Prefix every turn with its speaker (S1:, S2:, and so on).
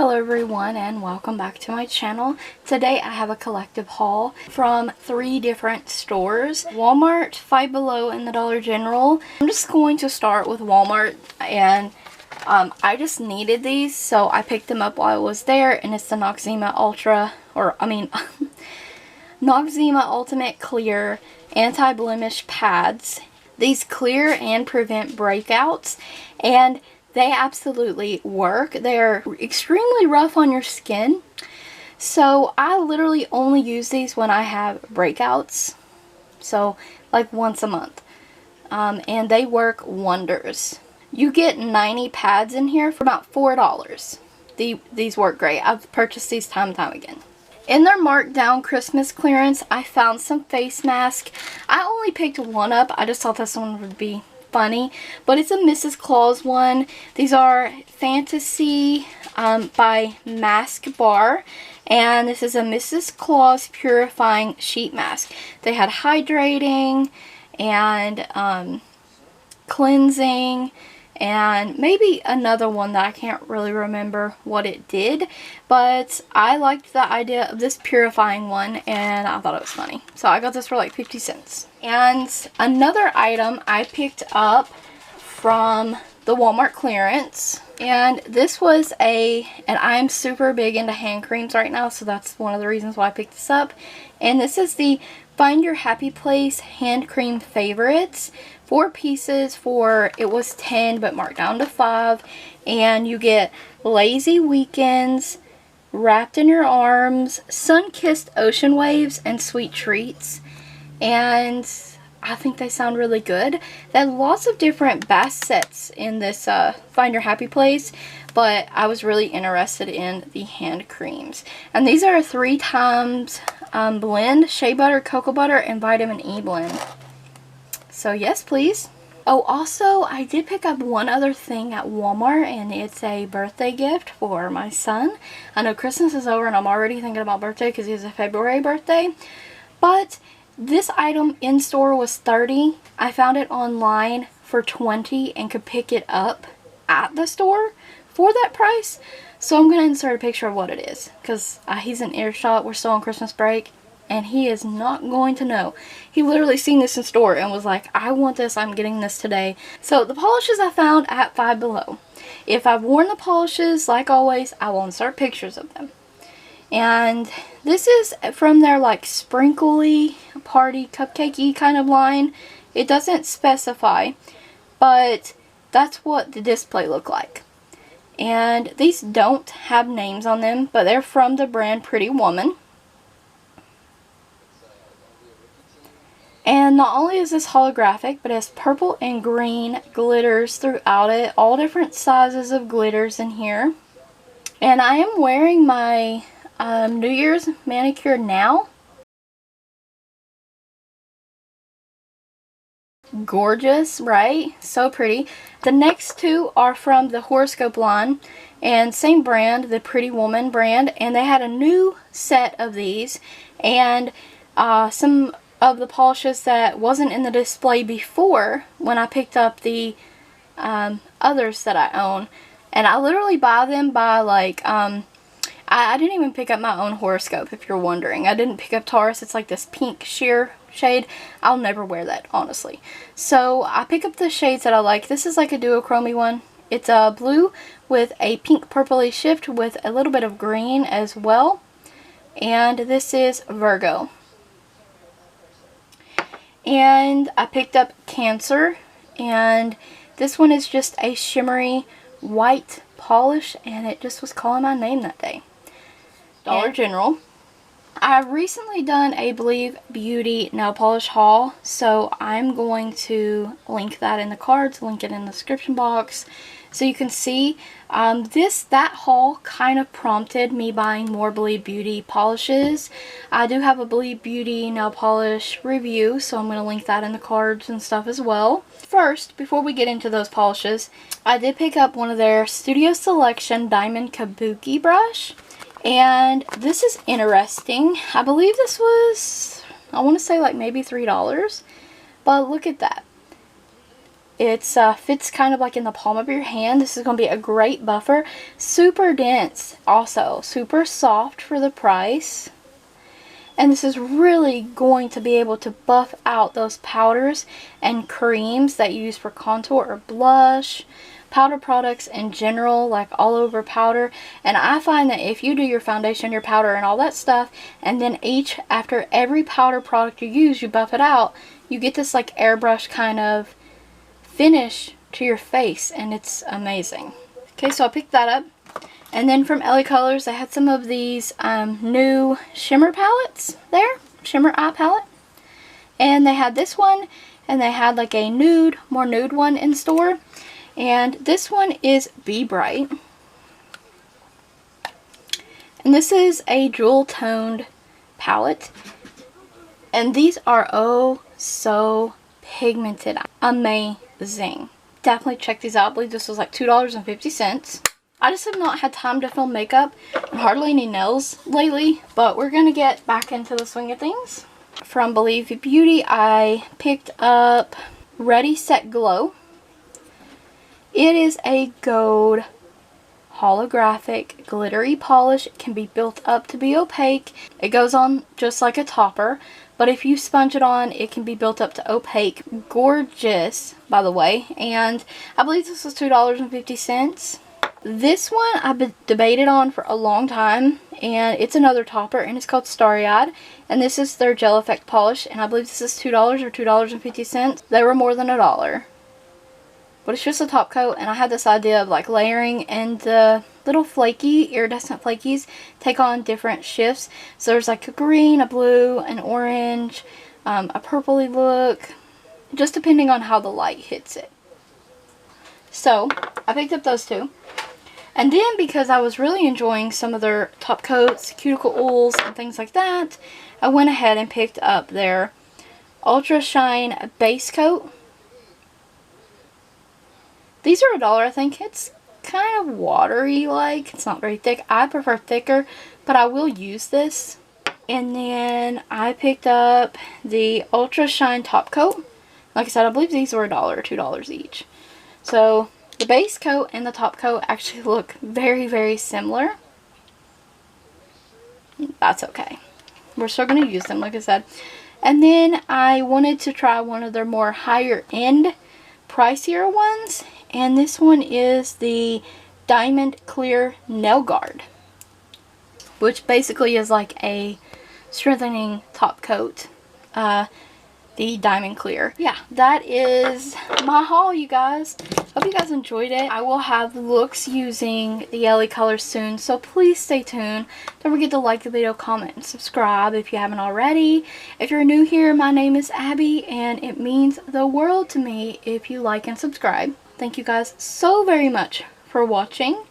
S1: Hello everyone and welcome back to my channel. Today I have a collective haul from 3 different stores. Walmart, Five Below, and the Dollar General. I'm just going to start with Walmart, and I just needed these, so I picked them up while I was there, and it's the Noxzema Noxzema Ultimate Clear Anti-Blemish Pads. These clear and prevent breakouts, and they absolutely work. They're extremely rough on your skin. So I literally only use these when I have breakouts. So like once a month. And they work wonders. You get 90 pads in here for about $4. These work great. I've purchased these time and time again. In their markdown Christmas clearance, I found some face masks. I only picked one up. I just thought this one would be funny, but it's a Mrs. Claus one. These are Fantasy by Mask Bar, and this is a Mrs. Claus Purifying Sheet Mask. They had hydrating and cleansing and maybe another one that I can't really remember what it did, but I liked the idea of this purifying one and I thought it was funny. So I got this for like 50 cents. And another item I picked up from the Walmart clearance, and this was and I'm super big into hand creams right now, so that's one of the reasons why I picked this up. And this is the Find Your Happy Place Hand Cream Favorites. 4 pieces for, it was 10 but marked down to 5, and you get Lazy Weekends, Wrapped in Your Arms, Sun-Kissed Ocean Waves, and Sweet Treats. And I think they sound really good. They have lots of different bath sets in this Find Your Happy Place, but I was really interested in the hand creams. And these are a 3 times blend, shea butter, cocoa butter, and vitamin E blend. So yes, please. Oh, also, I did pick up one other thing at Walmart, and it's a birthday gift for my son. I know Christmas is over, and I'm already thinking about birthday because he has a February birthday. But this item in store was $30. I found it online for $20 and could pick it up at the store for that price. So I'm going to insert a picture of what it is, because he's in earshot. We're still on Christmas break, and he is not going to know. He literally seen this in store and was like, I want this, I'm getting this today. So the polishes I found at Five Below. If I've worn the polishes, like always, I will insert pictures of them. And this is from their like sprinkly, party, cupcakey kind of line. It doesn't specify, but that's what the display looked like. And these don't have names on them, but they're from the brand Pretty Woman. And not only is this holographic, but it has purple and green glitters throughout it. All different sizes of glitters in here. And I am wearing my New Year's manicure now. Gorgeous, right? So pretty. The next 2 are from the horoscope line, and same brand, the Pretty Woman brand. And they had a new set of these, and some of the polishes that wasn't in the display before when I picked up the others that I own. And I literally buy them by like, I didn't even pick up my own horoscope, if you're wondering. I didn't pick up Taurus. It's like this pink sheer shade. I'll never wear that, honestly. So I pick up the shades that I like. This is like a duochrome one. It's a blue with a pink purpley shift with a little bit of green as well. And this is Virgo. And I picked up Cancer, and this one is just a shimmery white polish, and it just was calling my name that day. Dollar General. I've recently done a Believe Beauty nail polish haul, so I'm going to link that in the cards, link it in the description box, so you can see. That haul kind of prompted me buying more Believe Beauty polishes. I do have a Believe Beauty nail polish review, so I'm going to link that in the cards and stuff as well. First, before we get into those polishes, I did pick up one of their Studio Selection Diamond Kabuki brush. And this is interesting. I believe this was, I want to say like maybe $3. But look at that. It fits kind of like in the palm of your hand. This is going to be a great buffer. Super dense also. Super soft for the price. And this is really going to be able to buff out those powders and creams that you use for contour or blush. Powder products in general, like all over powder. And I find that if you do your foundation, your powder, and all that stuff, and then after every powder product you use, you buff it out, you get this like airbrush kind of finish to your face, and it's amazing. Okay, so I picked that up. And then from lacolors, they had some of these new shimmer palettes there. Shimmer Eye palette. And they had this one, and they had like a nude, more nude one in store. And this one is Be Bright. And this is a jewel toned palette. And these are oh so pigmented. Amazing. Definitely check these out. I believe this was like $2.50. I just have not had time to film makeup and hardly any nails lately. But we're going to get back into the swing of things. From Believe Beauty, I picked up Ready Set Glow. It is a gold holographic glittery polish. It can be built up to be opaque. It goes on just like a topper, but if you sponge it on, it can be built up to opaque. Gorgeous, by the way. And I believe this was $2.50. This one I've debated on for a long time, and it's another topper, and it's called Starry Eyed. And this is their gel effect polish, and I believe this is $2 or $2.50. They were more than $1. But it's just a top coat, and I had this idea of like layering, and the little flaky, iridescent flakies take on different shifts. So there's like a green, a blue, an orange, a purpley look, just depending on how the light hits it. So I picked up those two. And then because I was really enjoying some of their top coats, cuticle oils, and things like that, I went ahead and picked up their Ultra Shine Base Coat. These are $1, I think. It's kind of watery like. It's not very thick. I prefer thicker, but I will use this. And then I picked up the Ultra Shine Top Coat. Like I said, I believe these were $1 or $2 each. So the base coat and the top coat actually look very, very similar. That's okay. We're still going to use them, like I said. And then I wanted to try one of their more higher end, pricier ones. And this one is the Diamond Clear Nail Guard, which basically is like a strengthening top coat. The Diamond Clear. Yeah, that is my haul, you guys. Hope you guys enjoyed it. I will have looks using the lacolors soon, so please stay tuned. Don't forget to like the video, comment, and subscribe if you haven't already. If you're new here, my name is Abby, and it means the world to me if you like and subscribe. Thank you guys so very much for watching.